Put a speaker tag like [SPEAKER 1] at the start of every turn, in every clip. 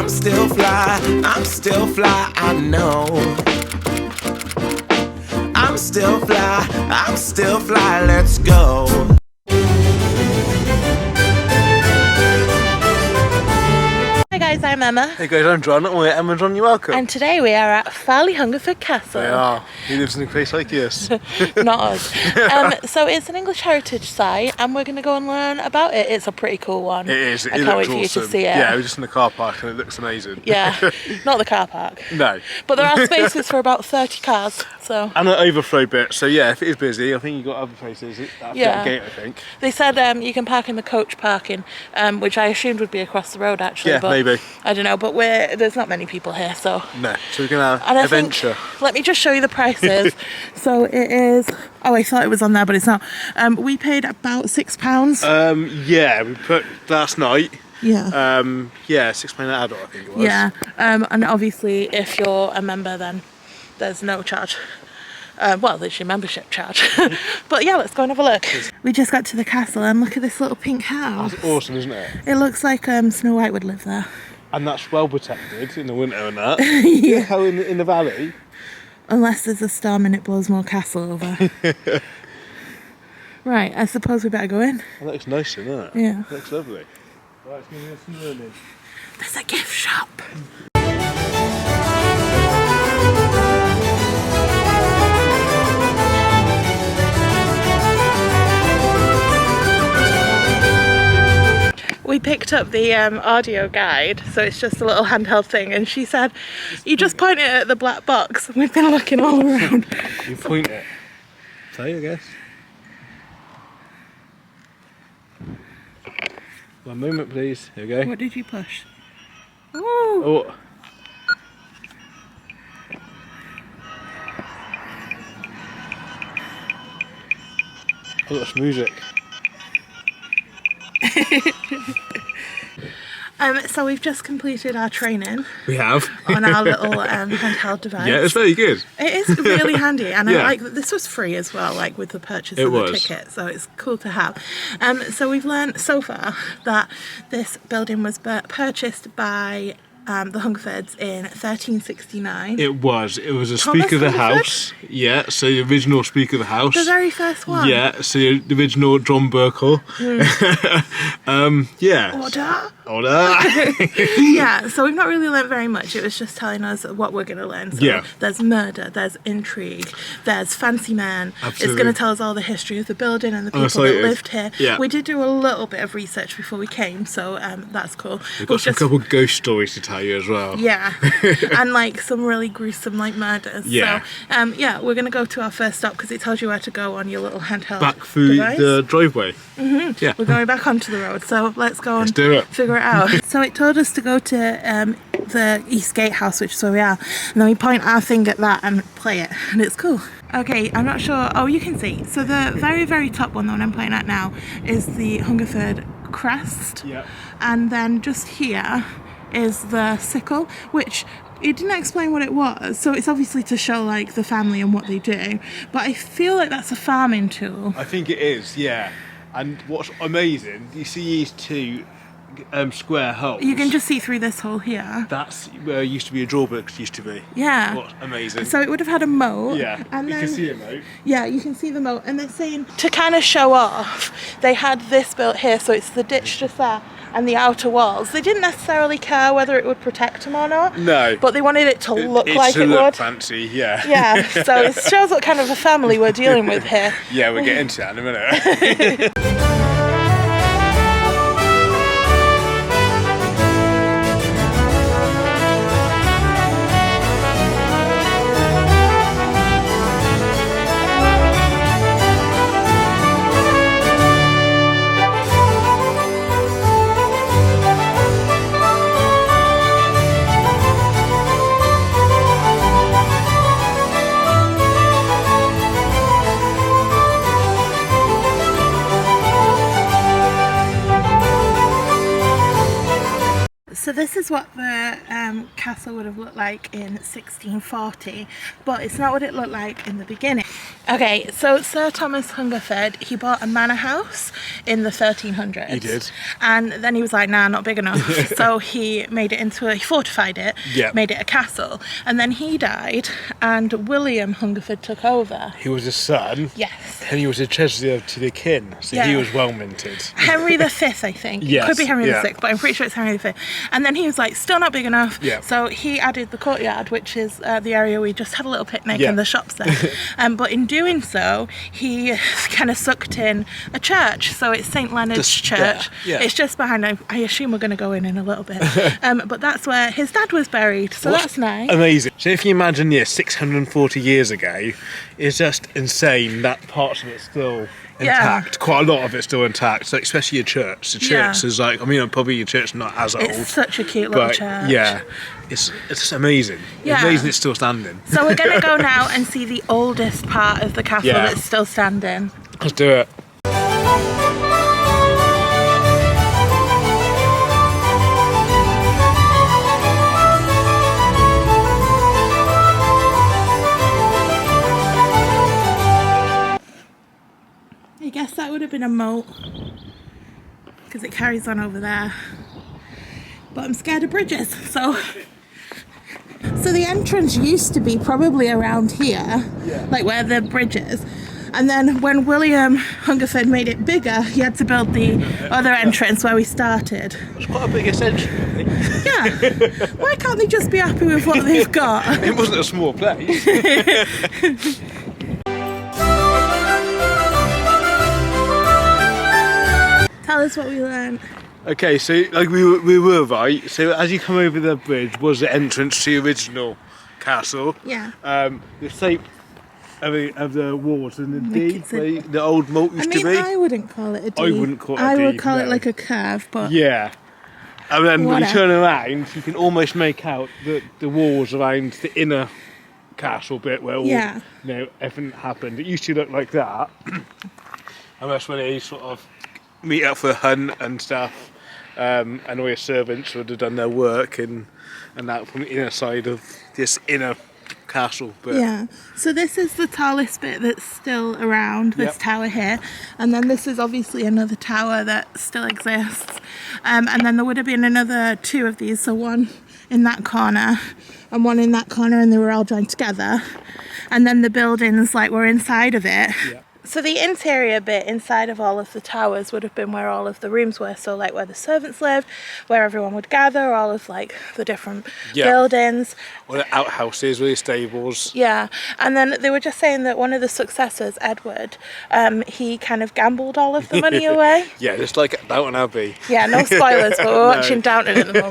[SPEAKER 1] I'm still fly, I know. I'm still fly, let's go.
[SPEAKER 2] Hi guys, I'm Emma.
[SPEAKER 3] Hey guys, I'm John. We're Emma and John, you're welcome.
[SPEAKER 2] And today we are at Farleigh Hungerford Castle.
[SPEAKER 3] We are. He lives in a place like this.
[SPEAKER 2] Not us. So it's an English heritage site and we're going to go and learn about it. It's a pretty cool one.
[SPEAKER 3] It is.
[SPEAKER 2] I can't wait for you to see it.
[SPEAKER 3] Yeah, we're just in the car park and it looks amazing.
[SPEAKER 2] Yeah, not the car park.
[SPEAKER 3] No.
[SPEAKER 2] But there are spaces for about 30 cars. So.
[SPEAKER 3] And an overflow bit. So yeah, if it is busy, I think you've got other places at the gate, I think.
[SPEAKER 2] They said you can park in the coach parking, which I assumed would be across the road actually.
[SPEAKER 3] Yeah,
[SPEAKER 2] but
[SPEAKER 3] maybe.
[SPEAKER 2] I don't know, but there's not many people here, so.
[SPEAKER 3] No, so we're going to adventure.
[SPEAKER 2] Let me just show you the prices. So it is, oh I thought it was on there but it's not. We paid about £6.
[SPEAKER 3] Yeah, we put last night.
[SPEAKER 2] Yeah.
[SPEAKER 3] Yeah, £6 an adult I think it was.
[SPEAKER 2] Yeah, and obviously if you're a member then there's no charge. Well, there's your membership charge. But yeah, let's go and have a look. We just got to the castle and look at this little pink house.
[SPEAKER 3] That's awesome, isn't it?
[SPEAKER 2] It looks like Snow White would live there.
[SPEAKER 3] And that's well protected in the winter and that.
[SPEAKER 2] Yeah.
[SPEAKER 3] How in the valley?
[SPEAKER 2] Unless there's a storm and it blows more castle over. Right, I suppose we better go in.
[SPEAKER 3] That looks nice, isn't it?
[SPEAKER 2] Yeah.
[SPEAKER 3] That looks lovely. Right, it's going to be some learning.
[SPEAKER 2] There's a gift shop. We picked up the audio guide, so it's just a little handheld thing, and she said, you just point it at the black box, and we've been looking all around.
[SPEAKER 3] You point it. Play, I guess. One moment, please. Here we go.
[SPEAKER 2] What did you push? Ooh.
[SPEAKER 3] Oh. Oh, that's music.
[SPEAKER 2] So we've just completed our training.
[SPEAKER 3] We have.
[SPEAKER 2] On our little handheld device.
[SPEAKER 3] Yeah, it's very good.
[SPEAKER 2] It is really handy, and
[SPEAKER 3] Yeah.
[SPEAKER 2] I like that this was free as well, like with the purchase
[SPEAKER 3] It
[SPEAKER 2] of the
[SPEAKER 3] was.
[SPEAKER 2] ticket, so it's cool to have. So we've learned so far that this building was purchased by the Hungerfords in 1369.
[SPEAKER 3] It was a
[SPEAKER 2] Thomas
[SPEAKER 3] Speaker of the
[SPEAKER 2] Hungerford?
[SPEAKER 3] House. Yeah, so the original Speaker of the House.
[SPEAKER 2] The very first one.
[SPEAKER 3] Yeah, so the original John Burkle. Yeah. Order.
[SPEAKER 2] Yeah, so we've not really learnt very much. It was just telling us what we're going to learn. So
[SPEAKER 3] Yeah.
[SPEAKER 2] there's murder, there's intrigue, there's fancy man.
[SPEAKER 3] Absolutely.
[SPEAKER 2] It's going to tell us all the history of the building and the people
[SPEAKER 3] excited.
[SPEAKER 2] that lived here.
[SPEAKER 3] Yeah.
[SPEAKER 2] We did do a little bit of research before we came, so that's cool.
[SPEAKER 3] We've got a couple of ghost stories to tell you as well.
[SPEAKER 2] Yeah, and like some really gruesome like murders.
[SPEAKER 3] Yeah.
[SPEAKER 2] So yeah, we're going to go to our first stop because it tells you where to go on your little handheld
[SPEAKER 3] Back through
[SPEAKER 2] device.
[SPEAKER 3] the driveway.
[SPEAKER 2] Mm-hmm.
[SPEAKER 3] Yeah.
[SPEAKER 2] We're going back onto the road, so let's go and
[SPEAKER 3] do it.
[SPEAKER 2] figure it out. So it told us to go to the East Gatehouse, which is where we are, and then we point our thing at that and play it, and it's cool. Okay, I'm not sure. Oh, you can see. So the very, very top one, the one I'm playing at now, is the Hungerford crest.
[SPEAKER 3] Yeah.
[SPEAKER 2] And then just here is the sickle, which it didn't explain what it was, so it's obviously to show like the family and what they do, but I feel like that's a farming tool.
[SPEAKER 3] I think it is, yeah. And what's amazing, you see these two square holes.
[SPEAKER 2] You can just see through this hole here.
[SPEAKER 3] That's where it used to be a drawbridge, used to be.
[SPEAKER 2] Yeah.
[SPEAKER 3] What's amazing.
[SPEAKER 2] So it would have had a moat.
[SPEAKER 3] Yeah,
[SPEAKER 2] and
[SPEAKER 3] you
[SPEAKER 2] then,
[SPEAKER 3] can see it, mate.
[SPEAKER 2] Yeah, you can see the moat, and they're saying to kind of show off, they had this built here, so it's the ditch just there, and the outer walls. They didn't necessarily care whether it would protect them or not.
[SPEAKER 3] No.
[SPEAKER 2] But they wanted it to look
[SPEAKER 3] It's
[SPEAKER 2] like
[SPEAKER 3] to
[SPEAKER 2] it
[SPEAKER 3] look
[SPEAKER 2] would.
[SPEAKER 3] fancy, yeah.
[SPEAKER 2] Yeah, so it shows what kind of a family we're dealing with here.
[SPEAKER 3] Yeah, we'll get into that in a minute.
[SPEAKER 2] So this is what the castle would have looked like in 1640, but it's not what it looked like in the beginning. Okay, so Sir Thomas Hungerford, he bought a manor house in the 1300s.
[SPEAKER 3] He did.
[SPEAKER 2] And then he was like, nah, not big enough. So he made it he fortified it, made it a castle. And then he died, and William Hungerford took over.
[SPEAKER 3] He was his son.
[SPEAKER 2] Yes.
[SPEAKER 3] And he was a treasurer to the king, so he was well minted.
[SPEAKER 2] Henry V, I think.
[SPEAKER 3] Yes.
[SPEAKER 2] Could be Henry VI, but I'm pretty sure it's Henry V. And then he was like, still not big enough.
[SPEAKER 3] Yeah.
[SPEAKER 2] So he added the courtyard, which is the area we just had a little picnic and the shops there. But in doing so, he kind of sucked in a church. So it's St. Leonard's Church.
[SPEAKER 3] Yeah.
[SPEAKER 2] It's just behind. I assume we're going to go in a little bit. But that's where his dad was buried. So that's nice.
[SPEAKER 3] Amazing. So if you imagine, 640 years ago, it's just insane that parts of it's still intact. Quite a lot of it's still intact. So especially your church. The church is like, probably your church not as old.
[SPEAKER 2] It's such a cute little church.
[SPEAKER 3] Yeah. It's just amazing.
[SPEAKER 2] Yeah.
[SPEAKER 3] It's amazing it's still standing.
[SPEAKER 2] So we're going to go now and see the oldest part of the castle that's still standing.
[SPEAKER 3] Let's do it.
[SPEAKER 2] I guess that would have been a moat because it carries on over there. But I'm scared of bridges, so the entrance used to be probably around here, like where the bridge is. And then when William Hungerford made it bigger, he had to build the other entrance where we started.
[SPEAKER 3] It's quite a big extension, really.
[SPEAKER 2] Yeah. Why can't they just be happy with what they've got?
[SPEAKER 3] It wasn't a small place.
[SPEAKER 2] Tell us what we learned.
[SPEAKER 3] Okay, so like we were right. So as you come over the bridge was the entrance to the original castle.
[SPEAKER 2] Yeah.
[SPEAKER 3] The shape of the walls and the D, where the old moat used to be.
[SPEAKER 2] I wouldn't call it a D.
[SPEAKER 3] I wouldn't call it a D.
[SPEAKER 2] I would call it like a curve, but
[SPEAKER 3] yeah. And then when you turn around, you can almost make out the walls around the inner castle bit where all everything happened. It used to look like that. And that's when they sort of meet up for a hunt and stuff. And all your servants would have done their work and that from the inner side of this inner castle bit.
[SPEAKER 2] Yeah, so this is the tallest bit that's still around, this tower here, and then this is obviously another tower that still exists, and then there would have been another two of these, so one in that corner and one in that corner, and they were all joined together, and then the buildings like were inside of it. So the interior bit inside of all of the towers would have been where all of the rooms were, so like where the servants lived, where everyone would gather, all of like the different buildings.
[SPEAKER 3] Or the outhouses, or the stables.
[SPEAKER 2] Yeah, and then they were just saying that one of the successors, Edward, he kind of gambled all of the money away.
[SPEAKER 3] Yeah, just like Downton Abbey.
[SPEAKER 2] Yeah, no spoilers, but we're watching Downton at the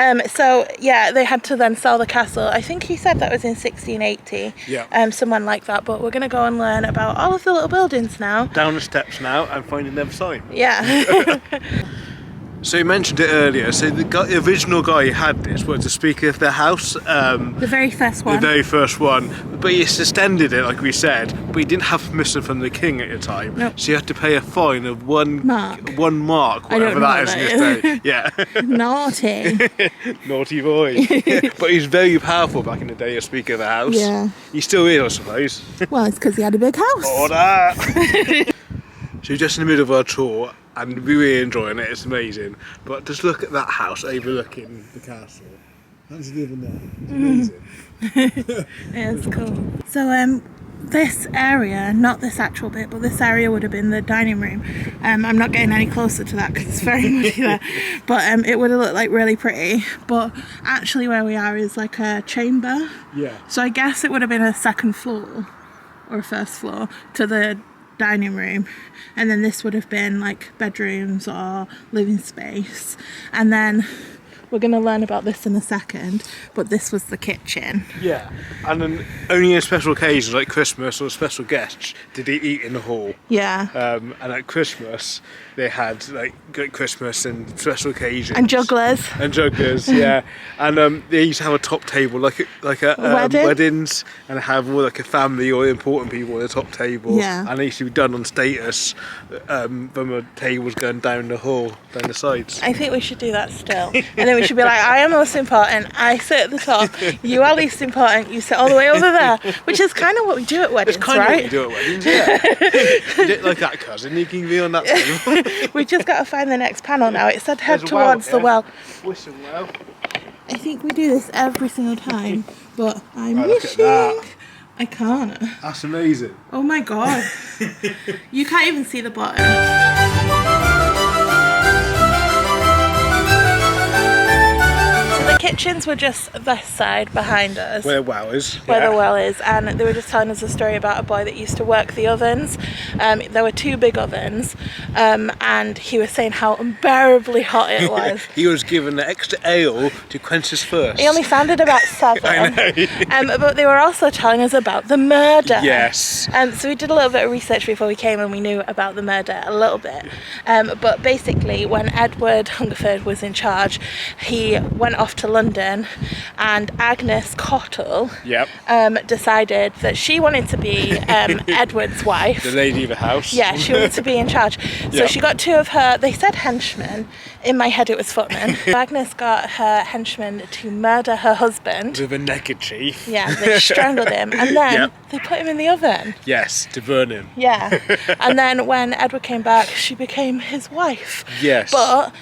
[SPEAKER 2] moment. So yeah, they had to then sell the castle. I think he said that was in 1680.
[SPEAKER 3] Yeah.
[SPEAKER 2] Someone like that, but we're going to go and learn about all of the little buildings now.
[SPEAKER 3] Down the steps now and finding their sign.
[SPEAKER 2] Yeah.
[SPEAKER 3] So you mentioned it earlier, so the original guy who had this was the Speaker of the House.
[SPEAKER 2] The very first one.
[SPEAKER 3] The very first one. But he extended it, like we said, but he didn't have permission from the king at the time.
[SPEAKER 2] Nope.
[SPEAKER 3] So you had to pay a fine of one mark, whatever
[SPEAKER 2] that
[SPEAKER 3] is in this day. Yeah.
[SPEAKER 2] Naughty.
[SPEAKER 3] Naughty boy. But he's very powerful back in the day as Speaker of the House.
[SPEAKER 2] Yeah.
[SPEAKER 3] He still is, I suppose.
[SPEAKER 2] Well, it's because he had a big house.
[SPEAKER 3] Oh, that! So just in the middle of our tour, and we're really enjoying it, it's amazing. But just look at that house overlooking the castle. How's he living there? Amazing.
[SPEAKER 2] It's cool. So this area, not this actual bit, but this area would have been the dining room. I'm not getting any closer to that because it's very muddy there. But it would have looked like really pretty. But actually where we are is like a chamber.
[SPEAKER 3] Yeah.
[SPEAKER 2] So I guess it would have been a second floor or a first floor to the dining room, and then this would have been like bedrooms or living space, and then we're going to learn about this in a second, but this was the kitchen.
[SPEAKER 3] Yeah, and then only on special occasions like Christmas or special guests did they eat in the hall.
[SPEAKER 2] Yeah.
[SPEAKER 3] And at Christmas they had like Christmas and special occasions.
[SPEAKER 2] And jugglers.
[SPEAKER 3] And jugglers, yeah. And they used to have a top table like a weddings, and have all like a family or important people at the top table.
[SPEAKER 2] Yeah.
[SPEAKER 3] And they used to be done on status from a tables going down the hall, down the sides.
[SPEAKER 2] I think we should do that still. I think we we should be like, I am most important, I sit at the top, you are least important, you sit all the way over there. Which is kind of what we do at weddings,
[SPEAKER 3] it's kind
[SPEAKER 2] right?
[SPEAKER 3] of what we do at weddings, yeah. You don't like that cousin, you can be on that table.
[SPEAKER 2] We've just got to find the next panel now. It said head towards the well.
[SPEAKER 3] Whistle well.
[SPEAKER 2] I think we do this every single time, but I'm
[SPEAKER 3] Look at
[SPEAKER 2] wishing.
[SPEAKER 3] that.
[SPEAKER 2] I can't.
[SPEAKER 3] That's amazing.
[SPEAKER 2] Oh my god. You can't even see the bottom. So the kitchens were just this side behind us.
[SPEAKER 3] Where the well is.
[SPEAKER 2] Where the well is, and they were just telling us a story about a boy that used to work the ovens. There were 2 big ovens, and he was saying how unbearably hot it was.
[SPEAKER 3] He was given the extra ale to quench his thirst.
[SPEAKER 2] He only sounded about 7.
[SPEAKER 3] I know.
[SPEAKER 2] But they were also telling us about the murder.
[SPEAKER 3] Yes.
[SPEAKER 2] So we did a little bit of research before we came, and we knew about the murder a little bit. But basically, when Edward Hungerford was in charge, he went off to London, and Agnes Cottle decided that she wanted to be Edward's wife.
[SPEAKER 3] The lady of the house.
[SPEAKER 2] Yeah, she wanted to be in charge. So she got 2 of her, they said henchmen. In my head it was footmen. Agnes got her henchmen to murder her husband.
[SPEAKER 3] With a neckerchief.
[SPEAKER 2] Yeah, they strangled him, and then they put him in the oven.
[SPEAKER 3] Yes, to burn him.
[SPEAKER 2] Yeah. And then when Edward came back, she became his wife.
[SPEAKER 3] Yes.
[SPEAKER 2] But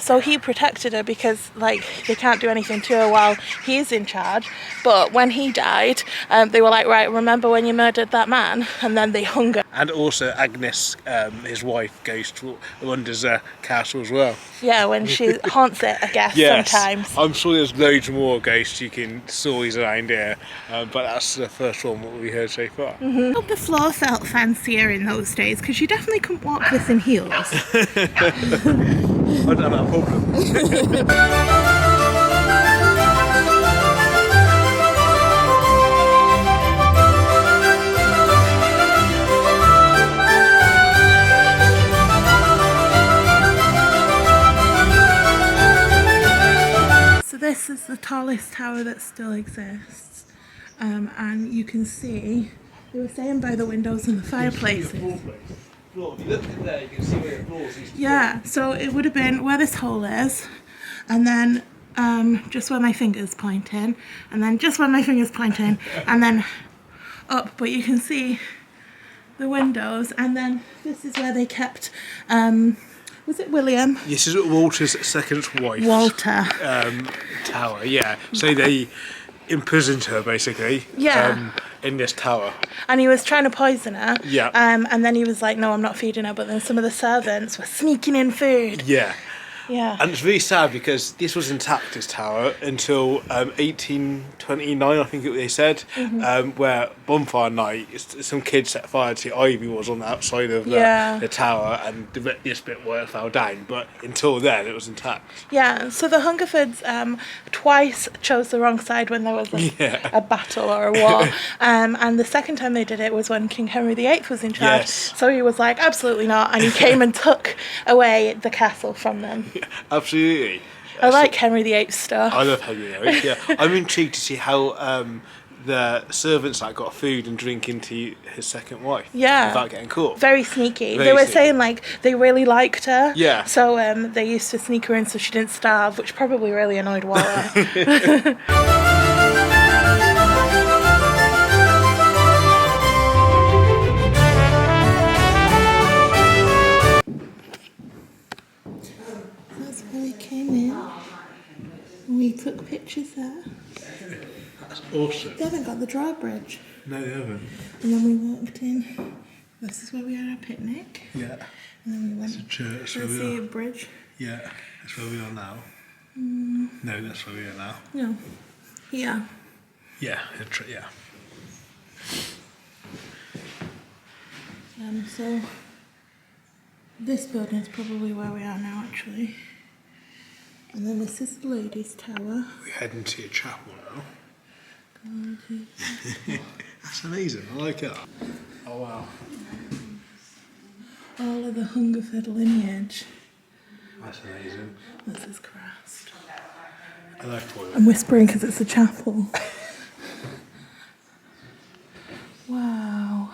[SPEAKER 2] so he protected her because like they can't do anything to her while he's in charge. But when he died, they were like, right, remember when you murdered that man? And then they hung her.
[SPEAKER 3] And also Agnes, his wife, goes to Wonder's castle as well.
[SPEAKER 2] Yeah, when she haunts it, I guess, sometimes.
[SPEAKER 3] I'm sure there's loads more ghosts you can stories around here, but that's the first one what we heard so far.
[SPEAKER 2] I hope the floor felt fancier in those days, because you definitely couldn't walk this in heels.
[SPEAKER 3] I don't have that problem.
[SPEAKER 2] This is the tallest tower that still exists, and you can see, they were saying by the windows and the fireplaces.
[SPEAKER 3] If you look at there, you can see where the floors used to be.
[SPEAKER 2] Yeah, so it would have been where this hole is, and then just where my finger's pointing, and then just where my finger's pointing, and then up, but you can see the windows, and then this is where they kept was it William?
[SPEAKER 3] This is Walter's second wife.
[SPEAKER 2] Walter.
[SPEAKER 3] Tower, yeah. So they imprisoned her basically.
[SPEAKER 2] Yeah.
[SPEAKER 3] In this tower.
[SPEAKER 2] And he was trying to poison her.
[SPEAKER 3] Yeah.
[SPEAKER 2] And then he was like, no, I'm not feeding her. But then some of the servants were sneaking in food.
[SPEAKER 3] Yeah.
[SPEAKER 2] Yeah.
[SPEAKER 3] And it's really sad because this was intact, this tower, until 1829, I think they said, where bonfire night, some kids set fire to ivy was on the outside of the tower, and this bit where it fell down. But until then, it was intact.
[SPEAKER 2] Yeah, so the Hungerfords twice chose the wrong side when there was a battle or a war. And the second time they did it was when King Henry VIII was in charge.
[SPEAKER 3] Yes.
[SPEAKER 2] So he was like, absolutely not. And he came and took away the castle from them.
[SPEAKER 3] Yeah, absolutely.
[SPEAKER 2] I like Henry VIII stuff.
[SPEAKER 3] I love Henry VIII, yeah. I'm intrigued to see how the servants that got food and drink into his second wife.
[SPEAKER 2] Yeah.
[SPEAKER 3] Without getting caught.
[SPEAKER 2] Very sneaky.
[SPEAKER 3] Very
[SPEAKER 2] they were
[SPEAKER 3] sneaky.
[SPEAKER 2] saying like they really liked her.
[SPEAKER 3] Yeah.
[SPEAKER 2] So they used to sneak her in so she didn't starve, which probably really annoyed Walt. That's where we came in. We took pictures there.
[SPEAKER 3] That's awesome.
[SPEAKER 2] They haven't got the drawbridge.
[SPEAKER 3] No, they haven't.
[SPEAKER 2] And then we walked in. This is where we had our picnic.
[SPEAKER 3] Yeah.
[SPEAKER 2] And then we went
[SPEAKER 3] It's a church.
[SPEAKER 2] to see a bridge.
[SPEAKER 3] Yeah, that's where we are now. No, that's where we are now.
[SPEAKER 2] No. Yeah.
[SPEAKER 3] Yeah, yeah.
[SPEAKER 2] So this building is probably where we are now, actually. And then this is the ladies' tower.
[SPEAKER 3] We're heading to a chapel now. That's amazing. I like it. Oh wow.
[SPEAKER 2] All of the Hungerford lineage.
[SPEAKER 3] That's amazing.
[SPEAKER 2] This is Christ.
[SPEAKER 3] I like Paul.
[SPEAKER 2] I'm whispering because it's a chapel. Wow.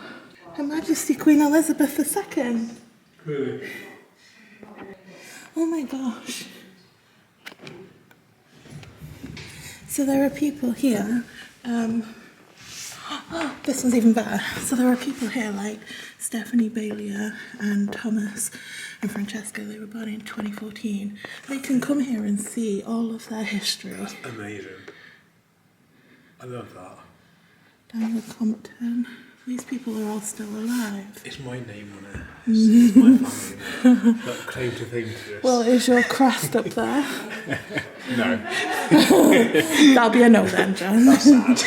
[SPEAKER 2] Her Majesty Queen Elizabeth II.
[SPEAKER 3] Really?
[SPEAKER 2] Oh my gosh. So there are people here. Oh, this one's even better. So there are people here like Stephanie Bailey and Thomas and Francesca. They were born in 2014. They can come here and see all of their history.
[SPEAKER 3] That's amazing. I love that.
[SPEAKER 2] Daniel Compton. These people are all still alive.
[SPEAKER 3] It's my name on it. It's my family. Got claim to fame to this.
[SPEAKER 2] Well, is your crest up there?
[SPEAKER 3] No.
[SPEAKER 2] That'll be a no then, John.
[SPEAKER 3] That's sad.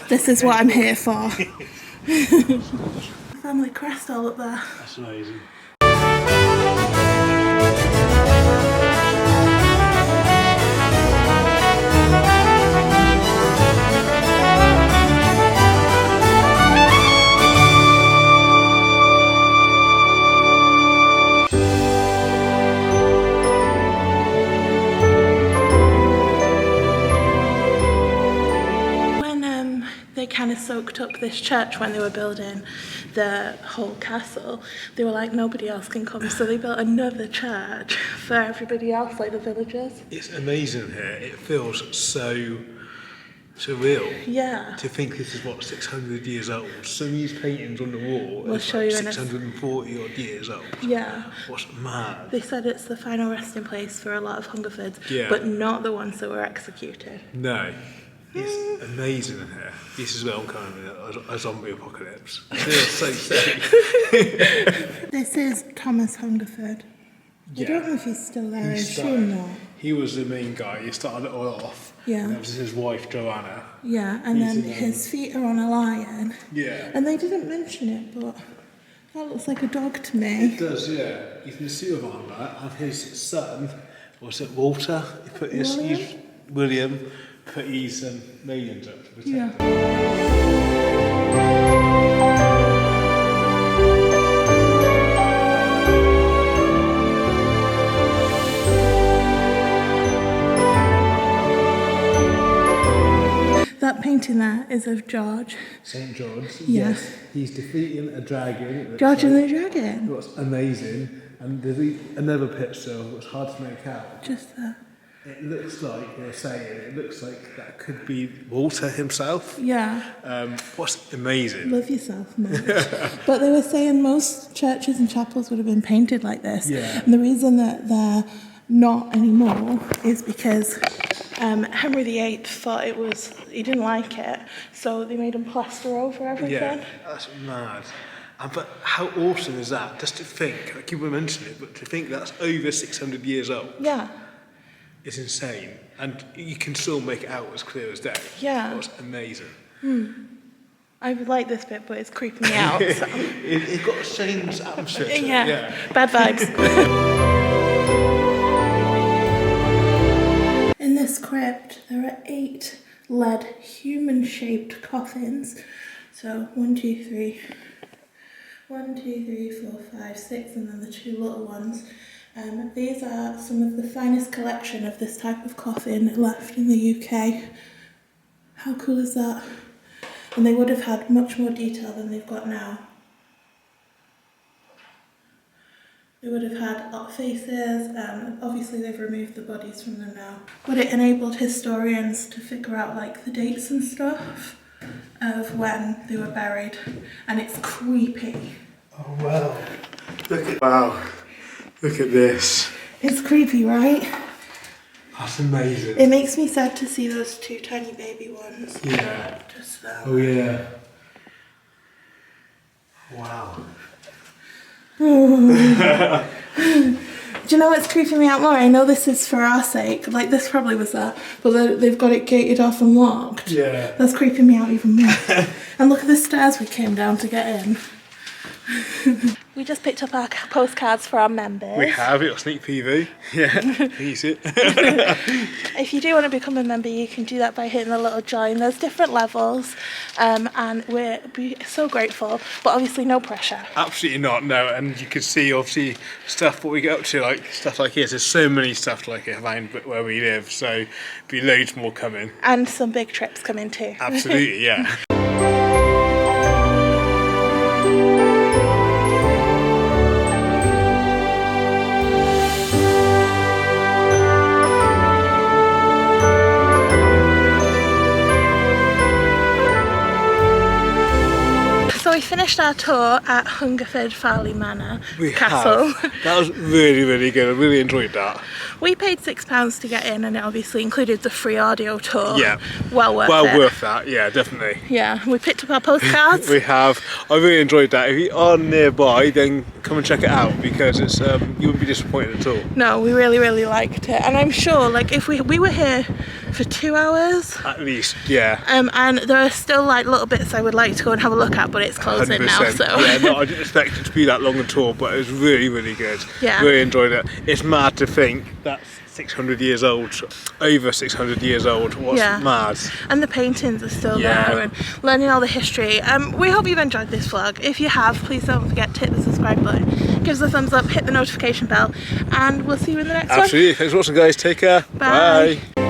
[SPEAKER 2] This is what I'm here for. Family crest all up there.
[SPEAKER 3] That's amazing.
[SPEAKER 2] They kind of soaked up this church when they were building the whole castle. They were like, nobody else can come, so they built another church for everybody else, like the villagers.
[SPEAKER 3] It's amazing here. It feels so surreal.
[SPEAKER 2] Yeah.
[SPEAKER 3] To think this is, what, 600 years old. Some of these paintings on the wall
[SPEAKER 2] We'll
[SPEAKER 3] are
[SPEAKER 2] show
[SPEAKER 3] like
[SPEAKER 2] you in a
[SPEAKER 3] 640 odd years old.
[SPEAKER 2] Yeah.
[SPEAKER 3] What's mad?
[SPEAKER 2] They said it's the final resting place for a lot of Hungerfords,
[SPEAKER 3] Yeah.
[SPEAKER 2] but not the ones that were executed.
[SPEAKER 3] No. It's amazing in here. This is where I'm coming in a zombie apocalypse. It feels so safe.
[SPEAKER 2] This is Thomas Hungerford. I don't know if he's still there, I assume not.
[SPEAKER 3] He was the main guy. He started it all off.
[SPEAKER 2] Yeah.
[SPEAKER 3] And that was his wife, Joanna.
[SPEAKER 2] Yeah, and
[SPEAKER 3] He's
[SPEAKER 2] then
[SPEAKER 3] in
[SPEAKER 2] his feet are on a lion.
[SPEAKER 3] Yeah.
[SPEAKER 2] And they didn't mention it, but that looks like a dog to me.
[SPEAKER 3] It does, yeah. You can see him on that. And his son, was it Walter? He put his William put his millions up to protect him.
[SPEAKER 2] That painting there is of George.
[SPEAKER 3] St. George,
[SPEAKER 2] Yeah.
[SPEAKER 3] yes. He's defeating a dragon.
[SPEAKER 2] George and the Dragon.
[SPEAKER 3] What's amazing. And there's another picture which hard to make out.
[SPEAKER 2] Just there.
[SPEAKER 3] It looks like, they're saying, it looks like that could be Walter himself.
[SPEAKER 2] Yeah.
[SPEAKER 3] What's amazing.
[SPEAKER 2] Love yourself, man. But they were saying most churches and chapels would have been painted like this.
[SPEAKER 3] Yeah.
[SPEAKER 2] And the reason that they're not anymore is because Henry VIII thought he didn't like it, so they made him plaster over everything.
[SPEAKER 3] Yeah, that's mad. But how awesome is that? Just to think, I keep mentioning it, but to think that's over 600 years old.
[SPEAKER 2] Yeah.
[SPEAKER 3] It's insane. And you can still make it out as clear as day.
[SPEAKER 2] Yeah.
[SPEAKER 3] That's amazing.
[SPEAKER 2] I like this bit, but it's creeping me out. So.
[SPEAKER 3] It's got a strange atmosphere to it.
[SPEAKER 2] Yeah. Bad vibes. In this crypt, there are 8 lead human-shaped coffins. So 1, 2, 3, 4, 5, 6, and then the 2 little ones. These are some of the finest collection of this type of coffin left in the UK. How cool is that? And they would have had much more detail than they've got now. They would have had faces, obviously they've removed the bodies from them now. But it enabled historians to figure out like the dates and stuff of when they were buried. And it's creepy.
[SPEAKER 3] Oh, wow. Look at this.
[SPEAKER 2] It's creepy, right?
[SPEAKER 3] That's amazing.
[SPEAKER 2] It makes me sad to see those 2 tiny baby ones.
[SPEAKER 3] Yeah.
[SPEAKER 2] Just
[SPEAKER 3] Oh, yeah. Wow.
[SPEAKER 2] Do you know what's creeping me out more? I know this is for our sake, like this probably was that, but they've got it gated off and locked.
[SPEAKER 3] Yeah.
[SPEAKER 2] That's creeping me out even more. And look at the stairs we came down to get in. We just picked up our postcards for our members.
[SPEAKER 3] We have it, a sneak preview. Yeah, use it.
[SPEAKER 2] If you do want to become a member, you can do that by hitting the little join. There's different levels, and we're so grateful, but obviously no pressure.
[SPEAKER 3] Absolutely not, no. And you can see, obviously, stuff what we get up to, like stuff like this. There's so many stuff like it around where we live, so there'll be loads more coming.
[SPEAKER 2] And some big trips coming too.
[SPEAKER 3] Absolutely, yeah.
[SPEAKER 2] finished our tour at Hungerford Farleigh Manor
[SPEAKER 3] We
[SPEAKER 2] Castle.
[SPEAKER 3] have. That was really, really good. I really enjoyed that.
[SPEAKER 2] We paid £6 to get in, and it obviously included the free audio tour.
[SPEAKER 3] Yeah.
[SPEAKER 2] Well worth it.
[SPEAKER 3] Well worth that, yeah, definitely.
[SPEAKER 2] Yeah, we picked up our postcards.
[SPEAKER 3] We have. I really enjoyed that. If you are nearby, then come and check it out, because it's you wouldn't be disappointed at all.
[SPEAKER 2] No, we really, really liked it. And I'm sure, like, if we were here for 2 hours.
[SPEAKER 3] At least, yeah.
[SPEAKER 2] And there are still, like, little bits I would like to go and have a look at, but it's closing
[SPEAKER 3] 100%.
[SPEAKER 2] now, so.
[SPEAKER 3] Yeah, no, I didn't expect it to be that long at all, but it was really, really good.
[SPEAKER 2] Yeah.
[SPEAKER 3] Really enjoyed it. It's mad to think that's 600 years old, over 600 years old. What's mad?
[SPEAKER 2] And the paintings are still there, and learning all the history. We hope you've enjoyed this vlog. If you have, please don't forget to hit the subscribe button, give us a thumbs up, hit the notification bell, and we'll see you in the next one.
[SPEAKER 3] Absolutely. Thanks for watching, guys. Take care.
[SPEAKER 2] Bye.
[SPEAKER 3] Bye.